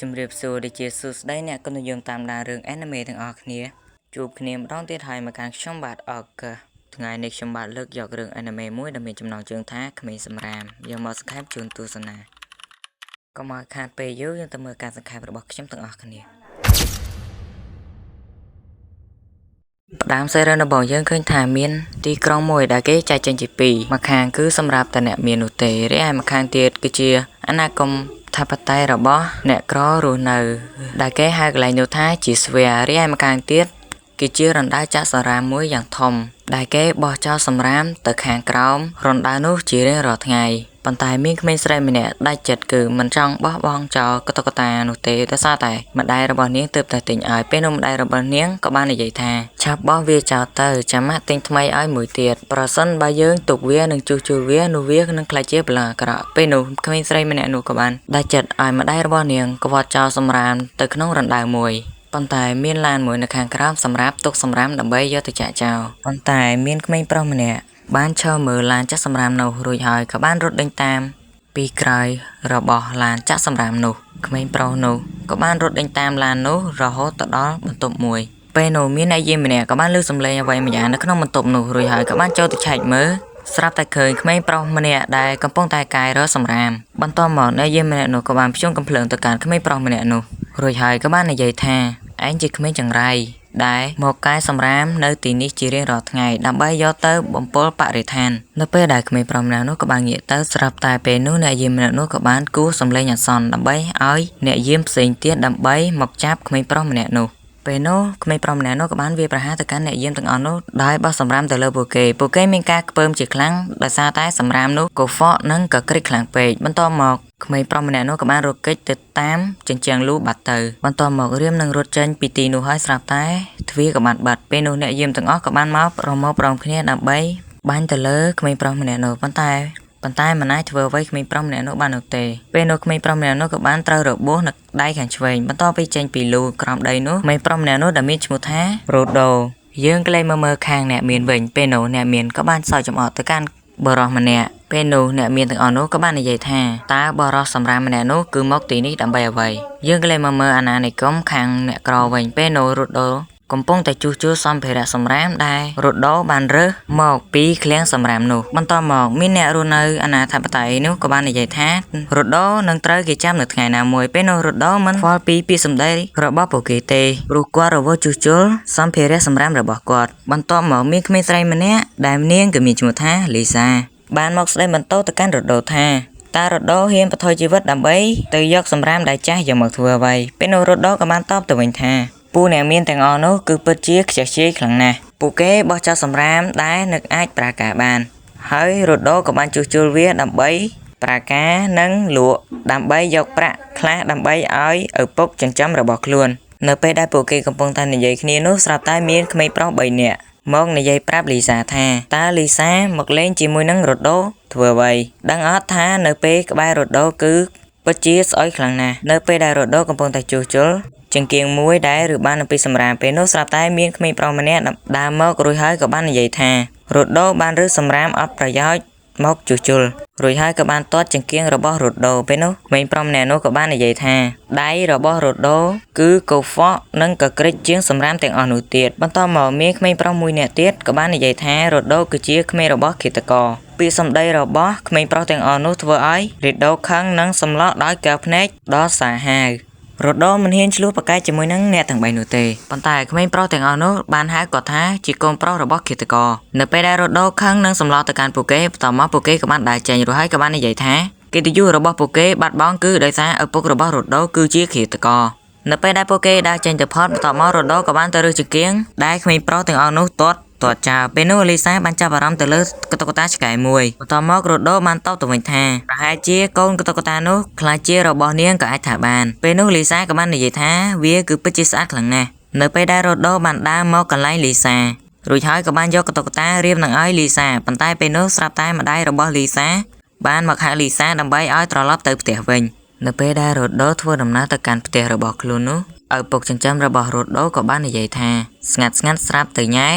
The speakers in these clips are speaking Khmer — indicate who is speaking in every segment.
Speaker 1: ជំរាបសួរដូចជាសួស្តីអ្នកក៏និយមតាមដានរឿង anime ទាំងអស់គ្នាជួបគ្នាម្ដងទៀតហើយមកកាន់ខ្ញុំបាទអកថ្ងៃនេះខ្ញុំបាទលើកយករឿង anime មួយដែលមានចំណងជើងថាក្មេងសម្រាមយកមកសង្ខេបជូនទស្សនាកុំឲ្យខាតពេលយូរយើងទៅមើលការសង្ខេបរបស់ខ្ញុំទាំងអស់គ្នាផ្ដើមសេរីរបស់យើងឃើញថាមានទីក្រុងមួយដែលគេចែកចេញជាពីរមួយខាងគឺសម្រាប់តែអ្នកមាននោះទេរីឯមួយខាងទៀតគឺជាអាណាគមថាបតេរបស់អ្នកក្ររស់នៅដែលគេហៅកន្លែងនោះថាជាស្វារីឯម្ខាងទៀតគឺជារណ្ដៅចាក់សារ៉ាមមួយយ៉ាងធំដែលគេបោះចោលសម្រាមទៅខាងក្រោមរណ្ដៅនោះជារៀងរាល់ថ្ងៃប៉ុន្តែមានក្មេងស្រីម្នាក់ដាច់ចិត្តគឺមិនចង់បោះបង់ចោលកតុកតានោះទេដោយសារតែម្ដាយរបស់នាងទើបតែទិញឲ្យពេលនោះម្ដាយរបស់នាងក៏បាននិយាយថាឆាប់បោះវាចោលទៅចាំម៉ាក់ទិញថ្មីឲ្យមួយទៀតប្រសិនបើយើងទុកវានឹងជួសជុលវានោះវានឹងក្លាយជាបល្ល័ង្កអាក្រក់ពេលនោះក្មេងស្រីម្នាក់នោះក៏បានដាច់ចិត្តឲ្យម្ដាយរបស់នាងក៏វត្តចោលសម្រាមទៅក្នុងរណ្ដៅមួយប៉ុន្តែមានឡានមួយនៅខាងក្រោមសម្រាប់ទុកសម្រាមដើម្បីយកទៅចាក់ចោលប៉ុន្តែមានក្មេងប្រុសម្នាក់បានឈរមើលឡានចាក់សម្រាមនោះរួចហើយក៏បានរត់ដេញតាមពីក្រោយរបស់ឡានចាក់សម្រាមនោះក្មេងប្រុសនោះក៏បានរត់ដេញតាមឡាននោះរហូតទៅដល់បន្ទប់មួយពេលនោះមានអ្នកយាមម្នាក់ក៏បានលើសំឡេងអ្វីម្យ៉ាងនៅក្នុងបន្ទប់នោះរួចហើយក៏បានចូលទៅឆែកមើលស្រាប់តែឃើញក្មេងប្រុសម្នាក់ដែលកំពុងតែកាយរសម្រាមបន្ទាប់មកអ្នកយាមម្នាក់នោះក៏បានព្យួរកំភ្លើងទៅកាន់ក្មេងប្រុសម្នាក់នោះរួចហើយក៏បាននិយាយថាឯងជាក្មេងចង្រៃដែលមកកាយសម្រាមនៅទីនេះជារៀងរាល់ថ្ងៃដើម្បីយកទៅបំពុលបរិស្ថាននៅពេលដែលក្មេងប្រុសម្នាក់នោះក៏បានងាកទៅស្រាប់តែពេលនោះអ្នកយាមម្នាក់នោះក៏បានគូសសំឡេងអាសន្នដើម្បីឲ្យអ្នកយាមផ្សេងទៀតដើម្បីមកចាប់ក្មេងប្រុសម្នាក់នោះពេលនោះក្មេងប្រុសម្នាក់នោះក៏បានវាយប្រហារទៅកាន់អ្នកយាមទាំងអស់នោះដោយបោះសម្រាមទៅលើពួកគេមានការខ្ពើមជាខ្លាំងដោយសារតែសម្រាមនោះកូហ្វក់និងក៏ក្រិចខ្លាំងពេកបន្ទាប់មកក្មេងប្រុសម្នាក់នោះក៏បានរត់គេចទៅតាមជញ្ជាំងលូបាត់ទៅបន្ទាប់មករៀមនឹងរត់ចេញពីទីនោះហើយស្រាប់តែទ្វារក៏បានបិទពេលនោះអ្នកយាមទាំងអស់ក៏បានមកព្រមគ្នាដើម្បីបាញ់ទៅលើក្មេងប្រុសម្នាក់នោះប៉ុន្តែមិនអាចធ្វើអ្វីក្មេងប្រុសម្នាក់នោះបាននោះទេពេលនោះក្មេងប្រុសម្នាក់នោះក៏បានត្រូវរបួសនៅដៃខាងឆ្វេងបន្ទាប់ពីចេញពីលូក្រោមដីនោះក្មេងប្រុសម្នាក់នោះដែលមានឈ្មោះថារ៉ូដូយើងក្លែងមកមើលខាងអ្នកមានវិញពេលនោះអ្នកមានក៏បានសើចចំអកទៅកាន់បរិសម្នាក់ពេលនោះអ្នកមានទាំងអស់នោះក៏បាននិយាយថាតើបរិសសម្រាមម្នាក់នោះគឺមកទីនេះដើម្បីអ្វីយើងក្លែងមកមើលអាណានិគមខាងអ្នកក្រវិញពេលនោះរ៉ូដូកំពុងតែជួសជុលសម្ភារៈសម្រាមដែលរ៉ូដូបានរើសមកពីឃ្លាំងសម្រាមនោះបន្ទាប់មកមានអ្នករស់នៅអាណាធិបតេយ្យនោះក៏បាននិយាយថារ៉ូដូនឹងត្រូវគេចាប់នៅថ្ងៃណាមួយពេលនោះរ៉ូដូមិនខ្វល់ពីពាក្យសម្ដីរបស់ពួកគេទេព្រោះគាត់រវល់ជួសជុលសម្ភារៈសម្រាមរបស់គាត់បន្ទាប់មកមានក្មេងស្រីម្នាក់ដែលនាងក៏មានឈ្មោះថាលីសាបានមកស្ដីបន្ទោសទៅកាន់រ៉ូដូថាតើរ៉ូដូហ៊ានបន្ថយជីវិតដើម្បីទៅយកសម្រាមដែលចាស់យកមកធ្វើអ្វីពេលនោះរ៉ូដូក៏បានតបទៅវិញថាពួកអ្នកមានទាំងអស់នោះគឺពិតជាខ្ជះខ្ជាយខ្លាំងណាស់ពួកគេបោះចោលសម្រាមដែលនឹកអាចប្រើការបានហើយរ៉ូដូក៏បានជួសជុលវាដើម្បីប្រើការនិងលក់ដើម្បីយកប្រាក់ខ្លះដើម្បីឲ្យឪពុកចិញ្ចឹមរបស់ខ្លួននៅពេលដែលពួកគេកំពុងតែនិយាយគ្នានោះស្រាប់តែមានក្មេងប្រុស3នាក់មកនិយាយប្រាប់លីសាថាតើលីសាមកលេងជាមួយនឹងរ៉ូដូធ្វើអ្វីដឹងអត់ថានៅពេលក្បែររ៉ូដូគឺពិតជាស្អុយខ្លាំងណាស់នៅពេលដែលរ៉ូដូកំពុងតែជួសជុលចង្គៀងមួយដែលឬបានពីសម្រាមពេលនោះស្រាប់តែមានក្មេងប្រុសម្នាក់ដើរមករួចហើយក៏បាននិយាយថារ៉ូដូបានរើសសម្រាមអត់ប្រយោជន៍មកជួសជុលរួចហើយក៏បានទាត់ចង្គៀងរបស់រ៉ូដូពេលនោះក្មេងប្រុសម្នាក់នោះក៏បាននិយាយថាដៃរបស់រ៉ូដូគឺកូហ្វក់និងក៏ក្រិចជាងសម្រាមទាំងអស់នោះទៀតបន្ទាប់មកមានក្មេងប្រុសមួយនាក់ទៀតក៏បាននិយាយថារ៉ូដូគឺជាក្មេងរបស់ឃាតករពាក្យសម្ដីរបស់ក្មេងប្រុសទាំងអស់នោះធ្វើឲ្យរ៉ូដូខឹងនិងសម្លក់ដោយកែវភ្នែកដល់សាហាវរ៉ូដូមិនហ៊ានឆ្លោះប្រកែកជាមួយនឹងអ្នកទាំង3នោះទេប៉ុន្តែក្មេងប្រុសទាំងអស់នោះបានហៅគាត់ថាជាកូនប្រុសរបស់ឃាតករនៅពេលដែលរ៉ូដូខឹងនិងសម្លក់ទៅកាន់ពួកគេបន្ទាប់មកពួកគេក៏បានដើរចេញរួចហើយក៏បាននិយាយថាកិត្តិយសរបស់ពួកគេបាត់បង់គឺដោយសារឪពុករបស់រ៉ូដូគឺជាឃាតករនៅពេលដែលពួកគេដើរចេញទៅផុតបន្ទាប់មករ៉ូដូក៏បានទៅរើសចង្គៀងដែលក្មេងប្រុសទាំងអស់នោះទាត់ចោលពេលនោះលីសាបានចាប់អារម្មណ៍ទៅលើកតុកតាឆ្កែមួយបន្ទាប់មករ៉ូដូបានតបទៅវិញថាប្រហែលជាកូនកតុកតានោះខ្លាចជារបស់នាងក៏អាចថាបានពេលនោះលីសាក៏បាននិយាយថាវាគឺពិតជាស្អាតខ្លាំងណាស់នៅពេលដែលរ៉ូដូបានដើរមកកន្លែងលីសារួចហើយក៏បានយកកតុកតារៀបនឹងឲ្យលីសាប៉ុន្តែពេលនោះស្រាប់តែម្ដាយរបស់លីសាបានមកហៅលីសាដើម្បីឲ្យត្រឡប់ទៅផ្ទះវិញនៅពេលដែលរ៉ូដូធ្វើដំណើរទៅកាន់ផ្ទះរបស់ខ្លួននោះឪពុកចិញ្ចឹមរបស់រ៉ូដូក៏បាននិយាយថាស្ងាត់ស្រាប់ទៅញ៉ែ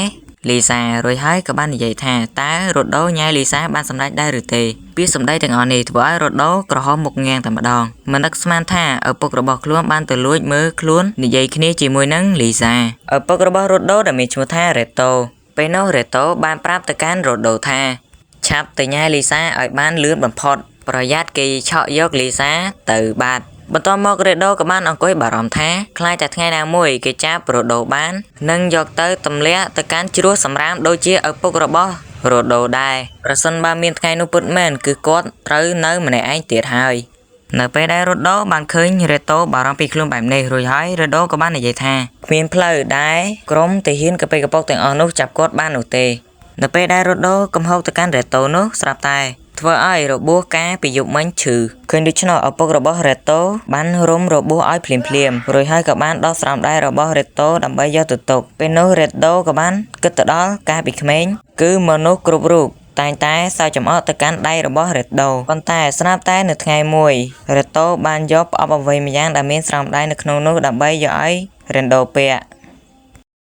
Speaker 1: លីសារួចហើយក៏បាននិយាយថាតើរ៉ូដូញ៉ាយលីសាបានសម្រេចដែរឬទេពាក្យសម្ដីទាំងអស់នេះធ្វើឲ្យរ៉ូដូក្រហមមុខងាងតែម្ដងមិននឹកស្មានថាឪពុករបស់ខ្លួនបានទៅលួចមើលខ្លួននិយាយគ្នាជាមួយនឹងលីសាឪពុករបស់រ៉ូដូដែលមានឈ្មោះថារ៉េតូពេលនោះរ៉េតូបានប្រាប់ទៅកាន់រ៉ូដូថាឆាប់ទៅញ៉ាយលីសាឲ្យបានលឿនបំផុតប្រយ័ត្នគេឆក់យកលីសាទៅបាត់បន្ទាប់មករ៉េដូក៏បានអង្គុយបារម្ភថាខ្លាចតែថ្ងៃណាមួយគេចាប់រ៉ូដូបាននឹងយកទៅទម្លាក់ទៅកាន់ជ្រោះសម្រាមដូចជាឪពុករបស់រ៉ូដូដែរប្រសិនបើមានថ្ងៃនោះពិតមែនគឺគាត់ត្រូវនៅម្នាក់ឯងទៀតហើយនៅពេលដែលរ៉ូដូបានឃើញរ៉េតូបារម្ភពីខ្លួនបែបនេះរួចហើយរ៉េដូក៏បាននិយាយថាគ្មានផ្លូវដែលក្រុមទាហានកប៉ិកប៉ុកទាំងអស់នោះចាប់គាត់បាននោះទេនៅពេលដែលរ៉ូដូកំហុកទៅកាន់រ៉េតូនោះស្រាប់តែធ្វើឲ្យរបួសកាពីយប់មិញឈឺឃើញដូច្នោះឪពុកររបស់រ៉េតូបានរុំរបួសឲ្យភ្លាមរួចហើយក៏បានដោះស្រោមដៃរបស់រ៉េតូដើម្បីយកទៅទុកពេលនោះរ៉េតូក៏បានគិតទៅដល់កាលពីក្មេងគឺមនុស្សគ្រប់រូបតែងតែសើចចំអកទៅកាន់ដៃរបស់រ៉េតូប៉ុន្តែស្រាប់តែនៅថ្ងៃមួយរ៉េតូបានយកផ្អប់អ្វីម្យ៉ាងដែលមានស្រោមដៃនៅក្នុងនោះដើម្បីយកឲ្យរ៉េនដូពាក់